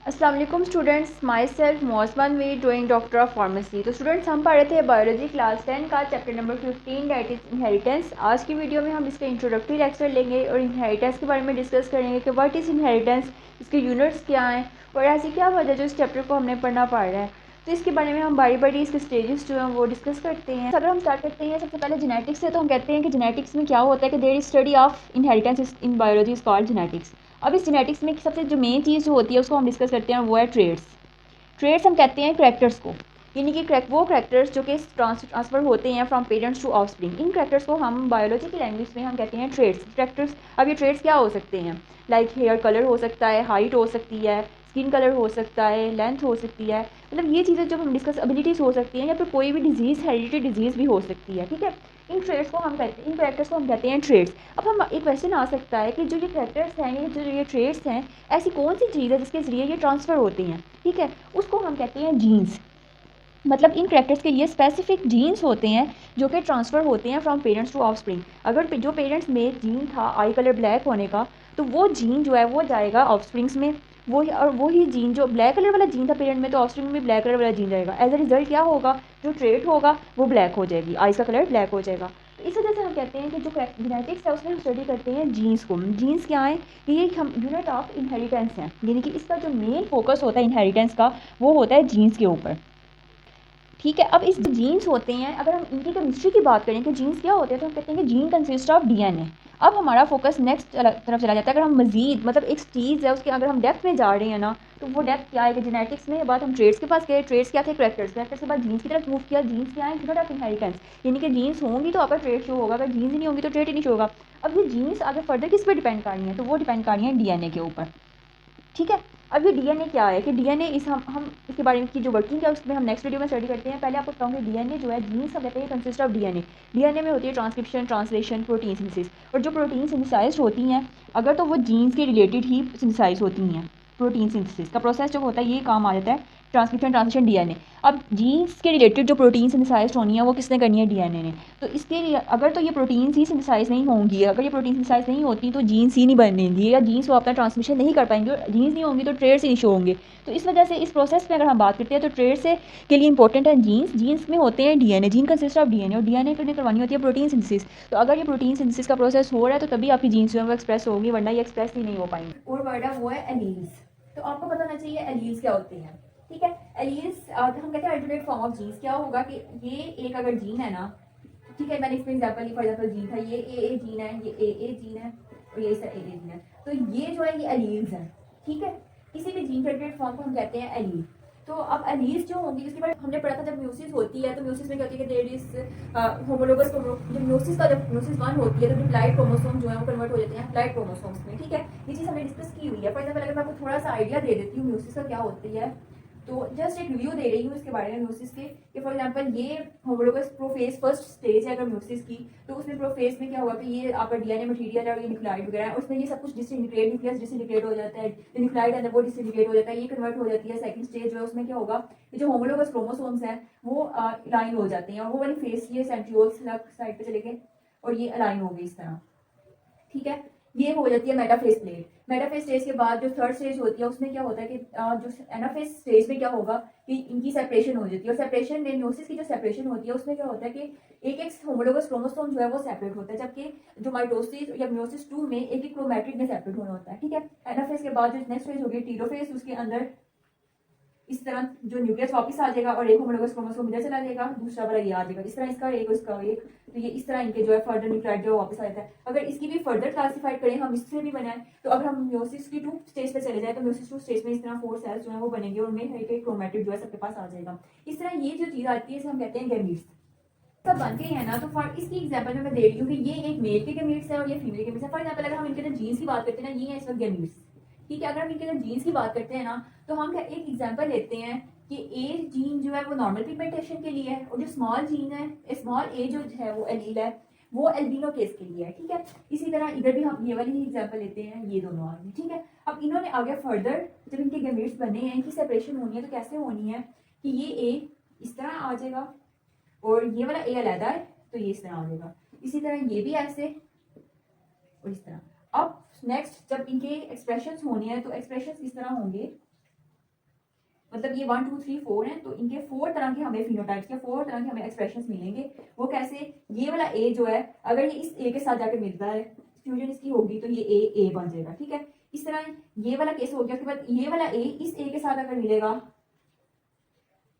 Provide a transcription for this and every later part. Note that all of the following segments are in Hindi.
अस्सलाम वालेकुम students, myself Mausman we doing doctor of pharmacy. तो स्टूडेंट्स, हम पढ़ रहे थे बायोलॉजी क्लास 10 का chapter number 15 that is inheritance. आज की वीडियो में हम इसका इंट्रोडक्टरी लेक्चर लेंगे और इनहेरिटेंस के बारे में डिस्कस करेंगे कि व्हाट इज़ इनहेरिटेंस, इसके यूनिट्स क्या हैं और ऐसी क्या वजह जो इस चैप्टर को हमने पढ़ना पड़ रहा है। तो इसके बारे में हम बारी बारी इसके स्टेजेस जो हैं वो डिस्कस करते हैं। अगर हम स्टार्ट करते हैं सबसे पहले जेनेटिक्स से, तो हम कहते हैं कि जेनेटिक्स में क्या होता है कि there is study of inheritance in biology is called genetics. अब इस जेनेटिक्स में सबसे जो मेन चीज़ जो होती है उसको हम डिस्कस करते हैं, वो है ट्रेड्स। ट्रेड्स हम कहते हैं करैक्टर्स को, यानी कि वो करैक्टर्स जो कि ट्रांसफ़र होते हैं फ्रॉम पेरेंट्स टू ऑफस्प्रिंग। इन करैक्टर्स को हम बायोलॉजी की लैंग्वेज में हम कहते हैं ट्रेड्स, करैक्टर्स। अब ये ट्रेड्स क्या हो सकते हैं? लाइक हेयर कलर हो सकता है, हाइट हो सकती है, स्किन कलर हो सकता है, लेंथ हो सकती है। मतलब ये चीज़ें जो हम डिस्कस, एबिलिटीज़ हो सकती हैं, या फिर कोई भी डिजीज़, हेरिडिटी डिजीज़ भी हो सकती है। ठीक है, इन ट्रेड्स को हम कहते हैं, इन करैक्टर्स को हम कहते हैं ट्रेड्स। अब हम एक क्वेश्चन आ सकता है कि जो ये करैक्टर्स हैं, ये जो ये ट्रेड्स हैं, ऐसी कौन सी चीज़ है जिसके ज़रिए ये ट्रांसफ़र होती हैं? ठीक है, उसको हम कहते हैं जीन्स। मतलब इन करैक्टर्स के लिए स्पेसिफिक जीन्स होते हैं जो कि ट्रांसफ़र होते हैं फ्रॉम पेरेंट्स टू ऑफस्प्रिंग। अगर जो पेरेंट्स में जीन था आई कलर ब्लैक होने का, तो वो जीन जो है वो जाएगा ऑफस्प्रिंग्स में। वही, और वही जीन जो ब्लैक कलर वाला जीन था पेरेंट में, तो ऑफस्प्रिंग में भी ब्लैक कलर वाला जीन जाएगा। एज अ रिजल्ट क्या होगा, जो ट्रेट होगा वो ब्लैक हो जाएगी, आइज़ का कलर ब्लैक हो जाएगा। तो इस वजह से हम कहते हैं कि जो जेनेटिक्स है उसमें हम स्टडी करते हैं जीन्स को। जीन्स क्या है कि ये हम यूनिट ऑफ इनहेरिटेंस हैं, यानी कि इसका जो मेन फोकस होता है इनहेरिटेंस का, वो होता है जीन्स के ऊपर। ठीक है, अब इस जो जीन्स होते हैं, अगर हम इनकी केमिस्ट्री की बात करें कि जीन्स क्या होते हैं, तो हम कहते हैं कि जीन कंसिस्ट ऑफ डीएनए। अब हमारा फोकस नेक्स्ट तरफ चला जाता है। अगर हम मजीद, मतलब एक चीज़ है उसके, अगर हम डेप्थ में जा रहे हैं ना, तो वो डेप्थ क्या है कि जेनेटिक्स में बाद हम ट्रेड्स के पास गए। ट्रेड्स क्या थे? करैक्टर्स। करैक्टर्स के बाद जीन्स की तरफ मूव किया। जीन्स क्या है? यूनिट ऑफ इनहेरिटेंस, यानी कि जीन्स होंगी तो आपका ट्रेड शो होगा, अगर जीन्स ही नहीं होंगी तो ट्रेड ही नहीं शो होगा। अब ये जीन्स आगे फर्दर किस पर डिपेंड कर रही हैं? तो वो डिपेंड कर रही हैं डीएनए के ऊपर। ठीक है, अब ये डीएनए क्या है कि डीएनए इस हम इसके बारे में की जो वर्किंग है उसमें हम नेक्स्ट वीडियो में स्टडी करते हैं। पहले आपको बताऊंगी डीएनए जो है, जीन्स हम कहते हैं कंसिस्ट ऑफ डीएनए। डीएनए में होती है ट्रांसक्रिप्शन, ट्रांसलेशन, प्रोटीन सिंथेसिस। और जो प्रोटीन सिंथेसाइज होती हैं, अगर तो वो जीन्स के रिलेटेड ही सिंथेसाइज होती हैं। प्रोटीन सिंथेसिस का प्रोसेस जो होता है ये काम आ जाता है ट्रांसक्रिप्शन, ट्रांसलेशन, डीएनए। अब जीन्स के रिलेटेड जो प्रोटीन सिंथेसाइज होनी है वो किसने करनी है? डीएनए ने। तो इसके लिए अगर तो ये प्रोटीन्स ही सिंथेसाइज नहीं होंगी, अगर ये प्रोटीन सिंथेसाइज नहीं होती तो जीन्स ही नहीं बनेंगी, या जीन्स वो अपना ट्रांसमिशन नहीं कर पाएंगे, और जीन्स नहीं होंगी तो ट्रेड्स ही नहीं शो होंगे। तो इस वजह से इस प्रोसेस में अगर हम बात करते हैं तो ट्रेड्स से के लिए इंपॉर्टेंट है जीन्स। जीन्स में होते हैं DNA, gene consist of DNA, और डीएनए के लिए करवानी होती है प्रोटीन सिंथेसिस। तो अगर ये प्रोटीन सिंथेसिस का प्रोसेस हो रहा है तो तभी आपकी जीन्स जो है वो एक्सप्रेस होगी, वरना ये एक्सप्रेस ही नहीं हो पाएंगे। और वर्ड है वो है एलील्स। तो आपको पता होना चाहिए एलील्स क्या होते हैं। ठीक है, एलील्स हम कहते हैं अल्टरनेट फॉर्म ऑफ जीन्स। क्या होगा कि ये एक अगर जीन है ना, ठीक है, मैंने इसमें एग्जांपल ली, फॉर एग्जांपल जीन था, ये ए जीन है, ये ए जीन है, और ये इसका ए जीन है। तो ये जो है ये एलील्स हैं। ठीक है, किसी भी जीन के अल्टरनेट फॉर्म को हम कहते हैं एलील। तो अब एलील्स जो होंगी, उसके बाद हमने पढ़ा था जब म्यूसिस होती है, तो म्यूसिस में क्या होती है कि देयर इज होमोलोगस, जब म्यूसिस का जब म्यूसिस 1 होती है तो डिप्लाइड क्रोमोसोम जो है वो कन्वर्ट हो जाते हैं डिप्लाइड क्रोमोसोम्स में। ठीक है, ये चीज़ हमने डिस्कस की हुई है। फॉर एग्जांपल अगर मैं आपको थोड़ा सा आइडिया दे देती हूँ म्यूसिस का क्या होती है, तो जस्ट एक रिव्यू दे रही हूँ इसके बारे में म्यूसिस के, कि फॉर एग्जांपल ये होमोलोगस प्रोफेज फर्स्ट स्टेज है अगर म्यूसिस की, तो उसमें प्रोफेज में क्या होगा कि ये आपका डीएनए मटेरियल है और ये न्यूक्लियाइड वगैरह है, उसमें ये सब कुछ डिसइंटीग्रेट, न्यूक्लियस डिसइंटीग्रेट हो जाता है, जो न्यूक्लियाइड है वो डिसइंटीग्रेट हो जाता है, ये कन्वर्ट हो जाती है। सेकंड स्टेज जो है उसमें क्या होगा कि जो होमोलोगस क्रोमोसोम्स हैं वो अलाइन हो जाते हैं, और वो वाली फेस ये सेंट्रियोल्स साइड पे चले गए और ये अलाइन हो गई इस तरह। ठीक है, ये हो जाती है मेटाफेज प्लेट। मेटाफेज स्टेज के बाद जो थर्ड स्टेज होती है उसमें क्या होता है कि जो एनाफेज स्टेज में क्या होगा कि इनकी सेपरेशन हो जाती है, और सेपरेशन में म्यूसिस की जो सेपरेशन होती है उसमें क्या होता है कि एक एक होमोलोगस क्रोमोसोम जो है वो सेपरेट होता है, जबकि जो माइटोसिस या म्यूसिस 2 में एक एक क्रोमैटिड में सेपरेट होना होता है। ठीक है, एनाफेज के बाद जो नेक्स्ट फेज होगी टीलोफेज, उसके अंदर इस तरह जो न्यूक्लियस वापस आ जाएगा और एक होमोलोगस क्रोमोसोम इधर चला जाएगा, दूसरा वाला ये आ जाएगा, इस तरह इसका एक और इसका एक, तो ये इस तरह इनके जो है फर्दर न्यूक्लियाइड जो वापस आ जाता है। अगर इसकी भी फर्दर क्लासिफाइड करें हम, इससे भी बनाए, तो अगर हम म्यूसिस की 2 स्टेज पे चले जाए तो म्यूसिस 2 स्टेज में इस तरह 4 सेल्स जो है वो बनेंगे और उनमें एक एक क्रोमैटिड जो है सबके पास आ जाएगा। इस तरह ये जो चीज आती है इसे हम कहते हैं गैमीट्स। सब बनते हैं ना, तो फॉर इसकी एग्जांपल में मैं दे रही हूँ कि ये एक मेल के गैमीट्स है और ये फीमेल के गैमीट्स है। फॉर एग्जांपल अगर हम इनके अंदर जीन्स की बात करते हैं ना, ये है इस वक्त गैमीट्स। ठीक है, अगर हम इनके अंदर जीन्स की बात करते हैं ना, तो हम एक एग्जांपल लेते हैं कि ए जीन जो है वो नॉर्मल पिगमेंटेशन के लिए है, और जो स्मॉल जीन है, स्मॉल ए जो है वो एलील है, वो एल्बिनो केस के लिए है। ठीक है, इसी तरह इधर भी हम ये वाली ही एग्जांपल लेते हैं, ये दोनों आ गए। ठीक है, अब इन्होंने आगे फर्दर जब इनके गैमेट्स बने हैं, इनकी सेपरेशन होनी है, तो कैसे होनी है कि ये ए इस तरह आ जाएगा और ये वाला ए अलग है, तो ये इस तरह आ जाएगा। इसी तरह ये भी ऐसे और इस तरह। अब नेक्स्ट जब इनके एक्सप्रेशंस होनी है तो एक्सप्रेशंस किस तरह होंगे मतलब ये 1 2 3 4 हैं, तो इनके 4 तरह के हमें फिनोटाइप्स या 4 तरह के हमें एक्सप्रेशंस मिलेंगे। वो कैसे, ये वाला ए जो है अगर ये इस ए के साथ जाके मिलता है, फ्यूजन इसकी होगी तो ये ए बन जाएगा, ठीक है। इस तरह ये वाला केस हो गया, उसके बाद ये वाला ए इस ए के साथ अगर मिलेगा,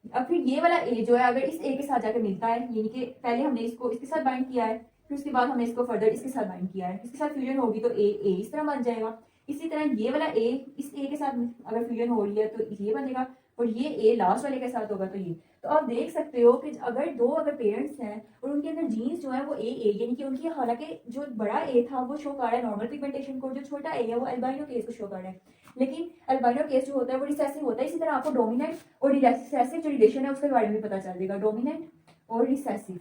अब फिर ये वाला ए जो है अगर इस ए के साथ जाकर मिलता है, यानी कि पहले हमने इसको इसके साथ बाइंड किया है, फिर उसके बाद हमने इसको फर्दर इसके साथ बाइंड किया है, इसके साथ फ्यूजन होगी तो ए इस तरह बन जाएगा। इसी तरह ये वाला ए इस ए के साथ अगर फ्यूजन हो रही है तो ये बनेगा, और ये ए लास्ट वाले के साथ होगा तो ये। तो आप देख सकते हो कि अगर पेरेंट्स हैं और उनके अंदर जीन्स जो है वो ए यानी कि उनकी, हालांकि जो बड़ा ए था वो शो कर रहा है नॉर्मल पिगमेंटेशन को, जो छोटा ए है वो अल्बाइनो केस को शो कर रहा है, लेकिन अल्बाइनो केस जो होता है वो रिसेसिव होता है। इसी तरह आपको डोमिनेंट और रिसेसिव जो रिलेशन है उसके बारे में पता चल जाएगा, डोमिनेंट और रिसेसिव।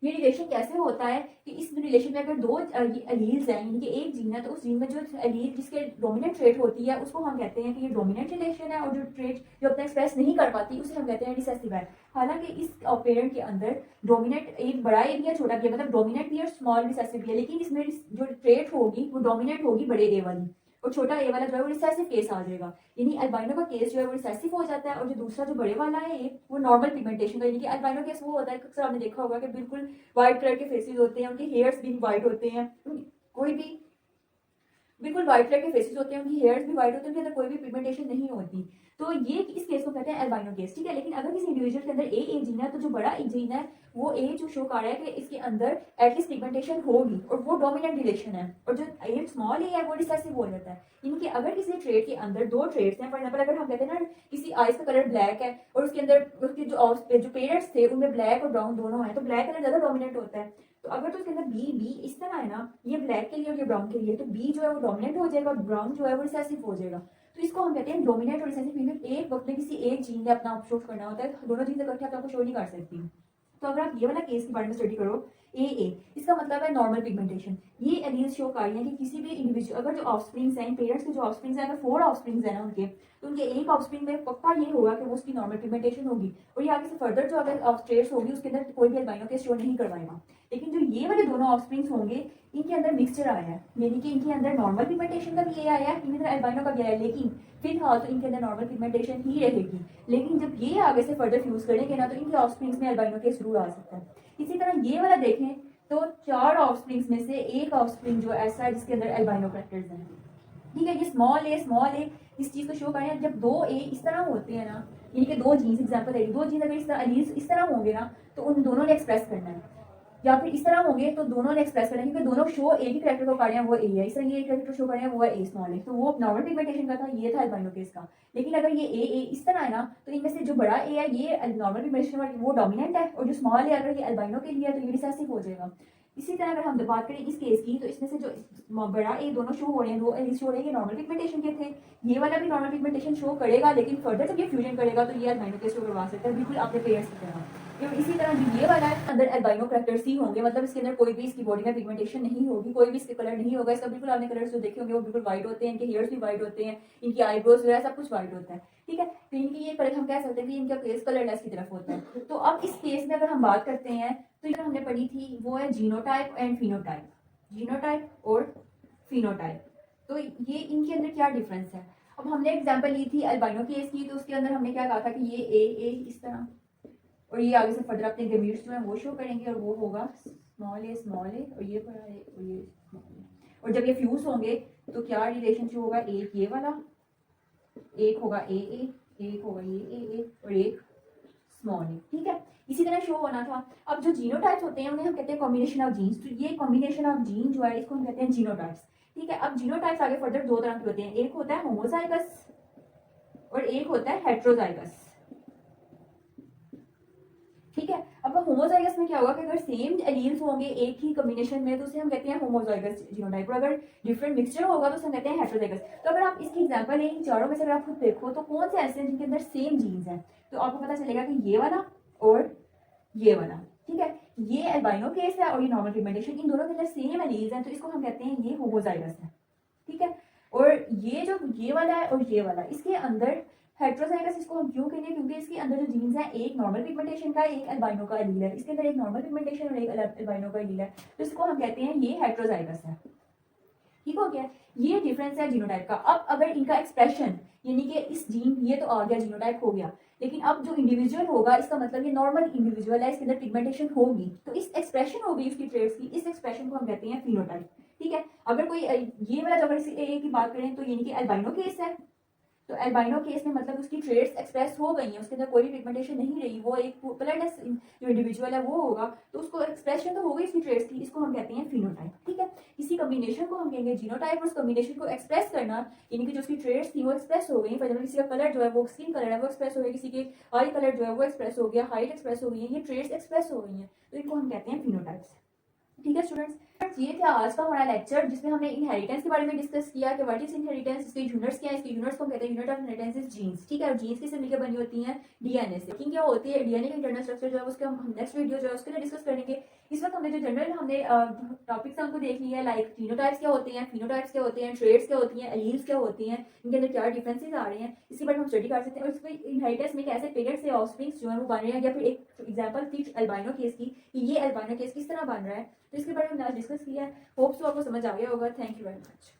ये रिलेशन कैसे होता है कि इस रिलेशन में अगर दो एलील्स हैं, यानी कि एक जीन है, तो उस जीन में जो एलील जिसके डोमिनेंट ट्रेट होती है उसको हम कहते हैं कि ये डोमिनेंट रिलेशन है, और जो ट्रेट जो अपना एक्सप्रेस नहीं कर पाती उसे हम कहते हैं रिसेसिव है। हालांकि इस पेरेंट के अंदर डोमिनेंट एक बड़ा ए भी है छोटा भी है, मतलब डोमिनेंट भी और स्मॉल रिसेसिव भी है, लेकिन इसमें जो ट्रेट होगी वो डोमिनेंट होगी बड़े ए वाली, और छोटा ए वाला जो है वो रिसेसिव केस आ जाएगा। यानी अल्बाइनो का केस जो है वो रिसेसिव हो जाता है, और जो दूसरा जो बड़े वाला है ए वो नॉर्मल पिगमेंटेशन का, यानी कि अल्बाइनो केस वो होता है, अक्सर आपने देखा होगा कि बिल्कुल व्हाइट कलर के फेसेस होते हैं, उनके हेयर्स भी व्हाइट होते हैं, कोई भी बिल्कुल व्हाइट कलर के फेसेस होते हैं, उनकी हेयर्स भी व्हाइट होते हैं, उनके अंदर कोई भी पिगमेंटेशन नहीं होती। तो ये इस केस को कहते हैं अल्बाइनो केस, ठीक है। लेकिन अगर किसी इंडिविजुअल के अंदर ए जीन है तो जो बड़ा जीन है वो ए जो शो कर रहा है कि इसके अंदर एटलीस्ट पिगमेंटेशन होगी, और वो डोमिनेंट रिलेशन है, और जो ए स्मॉल ए है वो रिसेसिव हो जाता है। इनके अगर किसी ट्रेड के अंदर दो ट्रेड्स हैं, फॉर एग्जाम्पल अगर हम कहते हैं ना किसी आइज का कलर ब्लैक है और उसके अंदर उसके जो पेरेंट्स थे उनमें ब्लैक और ब्राउन दोनों है, तो ब्लैक कलर ज्यादा डोमिनेंट होता है। तो अगर तो उसके अंदर बी इस तरह है ना, ये ब्लैक के लिए और ये ब्राउन के लिए, तो बी जो है वो डोमिनेंट हो जाएगा, ब्राउन जो है वो रिसेसिव हो जाएगा। तो इसको हम कहते हैं डोमिनेंट और रिसेसिव फीमेल। एक वक्त में किसी एक जीन ने अपना शो करना होता है, दोनों जीन इकट्ठे आपको शो नहीं कर सकती। तो अगर आप ये वाला केस के बारे में स्टडी करो ए इसका मतलब है नॉर्मल पिगमेंटेशन। ये एलील्स शो कर रही है कि किसी भी इंडिविजुअल अगर जो ऑफस्प्रिंग्स हैं, पेरेंट्स के जो ऑफस्प्रिंग्स हैं, अगर 4 ऑफस्प्रिंग्स हैं ना उनके, तो उनके एक ऑफस्प्रिंग में पक्का ये होगा कि वो उसकी नॉर्मल पिगमेंटेशन होगी, और ये आगे से फर्दर जो अगर ट्रेड्स होगी उसके अंदर कोई भी अल्बाइनो केस शो नहीं करवाएगा। लेकिन जो ये वाले दोनों ऑफस्प्रिंग्स होंगे इनके अंदर मिक्सचर आया है, यानी कि इनके अंदर नॉर्मल पिगमेंटेशन का भी ये आया है, इनके अंदर अल्बाइनो का भी आया है, लेकिन फिलहाल तो इनके अंदर नॉर्मल पिगमेंटेशन ही रहेगी। लेकिन जब ये आगे से फर्दर फ्यूज करेंगे ना तो इनके ऑफस्प्रिंग्स में अल्बाइनो केस जरूर आ सकता है। इसी तरह ये वाला देखें तो 4 ऑफस्प्रिंग्स में से एक ऑफस्प्रिंग जो ऐसा है जिसके अंदर अल्बाइनो कैरेक्टर्स हैं, ठीक है। ये स्मॉल ए इस चीज को शो करें, जब 2 ए इस तरह होते हैं ना, यानी कि 2 जीन्स एग्जांपल है, 2 जीन्स अगर इस तरह एलील्स इस तरह होंगे ना तो उन दोनों ने एक्सप्रेस करना है, या फिर इस तरह होंगे तो दोनों ने एक्सप्रेस करना है, क्योंकि दोनों शो एक ही कैरेक्टर को कर रहे हैं, वो ए है। इस तरह ये कैरेक्टर शो कर रहे हैं वो है ए स्मॉल है, तो वो नॉर्मल पिगमेंटेशन का था, ये था अल्बाइनो केस का। लेकिन अगर ये ए इस तरह है ना तो इनमें से जो बड़ा ए है ये नॉर्मल पिगमेंटेशन वाली वो डोमिनेंट है, और जो स्मॉल है अगर ये अल्बाइनो के लिए है तो ये रिसेसिव हो जाएगा। इसी तरह अगर हम बात करें इस केस की, तो इसमें से जो बड़ा ए दोनों शो हो रहे हैं, 2 एलील्स शो हो रहे हैं, ये नॉर्मल पिगमेंटेशन के थे। ये वाला भी नॉर्मल पिगमेंटेशन शो करेगा, लेकिन फर्दर जब ये फ्यूजन करेगा तो ये अल्बाइनो केस शो करवा सकता है, बिल्कुल अपने पेयर्स की तरह। इसी तरह जो ये वाला है अंदर अल्बाइनो कैरेक्टर्स ही होंगे, मतलब इसके अंदर कोई भी इसकी बॉडी में पिगमेंटेशन नहीं होगी, कोई भी इसके कलर नहीं होगा, इसका बिल्कुल आपने कलर्स जो देखे होंगे वो बिल्कुल व्हाइट होते हैं, इनके हेयर्स भी व्हाइट होते हैं, इनकी आईब्रोज वगैरह सब कुछ व्हाइट होता है, ठीक है। तो इनकी ये कलर हम कह सकते हैं कि इनका फेस कलरलेस की तरफ होता है। तो अब इस केस में अगर हम बात करते हैं तो ये हमने पढ़ी थी वो है जीनोटाइप एंड फिनोटाइप, जीनोटाइप और फिनोटाइप। तो ये इनके अंदर क्या डिफरेंस है। अब हमने एग्जाम्पल ली थी अल्बाइनो केस की, तो उसके अंदर हमने क्या कहा था कि ये ए इस तरह, और ये आगे से फर्दर अपने गमीट्स जो है वो शो करेंगे, और वो होगा स्मॉल ए और ये बड़ा ए और ये स्मॉल ए। और जब ये फ्यूज होंगे तो क्या रिलेशन शो होगा, एक ये वाला, एक होगा ए एक होगा ये और एक स्मॉल ए, ठीक है। इसी तरह शो होना था। अब जो जीनोटाइप्स होते हैं उन्हें हम कहते हैं कॉम्बिनेशन ऑफ जीन्स, तो ये कॉम्बिनेशन ऑफ जीन जो है इसको हम कहते हैं जीनोटाइप्स, ठीक है। अब जीनोटाइप्स आगे फर्दर 2 तरह के होते हैं, एक होता है होमोजाइगस और एक होता है हेट्रोजाइगस, ठीक है। अब होमोजाइगस में क्या होगा कि अगर सेम एलील्स होंगे एक ही कॉम्बिनेशन में तो उसे हम कहते हैं होमोजाइगस जीनोटाइप, और अगर डिफरेंट मिक्सचर होगा तो उसे हम कहते हैं हेट्रोजाइगस। तो अगर आप इसकी एग्जांपल इन चारों में से अगर आप खुद देखो तो कौन से ऐसे हैं जिनके अंदर सेम जीन्स हैं, तो आपको पता चलेगा कि ये वाला और ये वाला, ठीक है। ये अल्बाइनो केस है और ये नॉर्मल पिगमेंटेशन, इन दोनों के अंदर सेम एलील्स हैं, तो इसको हम कहते हैं ये होमोजाइगस है, ठीक है। और ये जो ये वाला है और ये वाला, इसके अंदर हेट्रोजाइगस इसको हम क्यों कहेंगे, क्योंकि इसके अंदर जो जीन्स है एक नॉर्मल पिगमेंटेशन का एक अल्बाइनो का एलील है, इसके अंदर एक नॉर्मल पिगमेंटेशन और एक अल्बाइनो का एलील है, तो इसको हम कहते हैं ये हेट्रोजाइगस है, ठीक हो गया। ये डिफरेंस है जीनोटाइप का। अब अगर इनका एक्सप्रेशन यानी कि इस जीन ये तो आ गया, जीनोटाइप हो गया, लेकिन अब जो इंडिविजुअल होगा इसका मतलब ये नॉर्मल इंडिविजुअल है, इसके अंदर पिगमेंटेशन होगी, तो इस एक्सप्रेशन होगी उसकी ट्रेड्स की, इस एक्सप्रेशन को हम कहते हैं फिनोटाइप। ठीक है, अगर कोई ये वाला अगर इसी ए की बात करें तो यानी कि एल्बाइनो केस है, तो एल्बाइनो केस में मतलब उसकी ट्रेड्स एक्सप्रेस हो गई हैं, उसके अंदर कोई भी पिगमेंटेशन नहीं रही, वो एक कलरलेस जो इंडिविजुअल है वो होगा, तो उसको एक्सप्रेशन तो हो गई उसकी ट्रेड्स की, इसको हम कहते हैं फिनोटाइप। ठीक है, इसी कॉम्बिनेशन को हम कहेंगे जीनोटाइप, और उस कॉम्बिनेशन को एक्सप्रेस करना यानी कि जो उसकी ट्रेड्स थी वो एक्सप्रेस हो गई। फॉर एग्जाम्पल किसी का कलर जो है वो स्किन कलर है वो एक्सप्रेस हो गया, किसी के आई कलर जो है वो एक्सप्रेस हो गया, हाइट एक्सप्रेस हो गई है, ये ट्रेड्स एक्सप्रेस हो गई हैं, तो इनको हम कहते हैं फिनोटाइप्स। ठीक है स्टूडेंट्स, ये था आज का हमारा लेक्चर जिसमें हमने इनहेरिटेंस के बारे में डिस्कस किया कि व्हाट इज इनहेरिटेंस, इसके यूनिट्स क्या है, इसके यूनिट्स को हम कहते हैं unit of inheritance is genes. ठीक है, और जीन्स किससे मिलकर बनी होती हैं, डीएनए से। लेकिन क्या होती है डीएनए का इंटरनल स्ट्रक्चर जो है उसके हम नेक्स्ट वीडियो जो है उसके लिए डिस्कस करेंगे। इस वक्त हमने जो जनरल हमने टॉपिक्स हमको देख लिया है, लाइक जीनोटाइप्स क्या होते हैं, फिनोटाइप्स क्या होते हैं, ट्रेड्स क्या होती हैं, एलील्स क्या होती हैं, इनके अंदर क्या डिफरेंसेस आ रहे हैं, इसके बारे में हम स्टडी कर सकते हैं। और इसमें इनहेरिटेंस में कैसे पेरेंट्स से ऑफस्प्रिंग्स जो है वो बन रहे हैं, या फिर एक एग्जांपल थी एल्बाइनो केस की कि ये एल्बाइनो केस किस तरह बन रहा है, तो इसके बारे में हमने आज डिस्कस किया है। होप्स तो आपको समझ आ गया होगा। Thank you very much.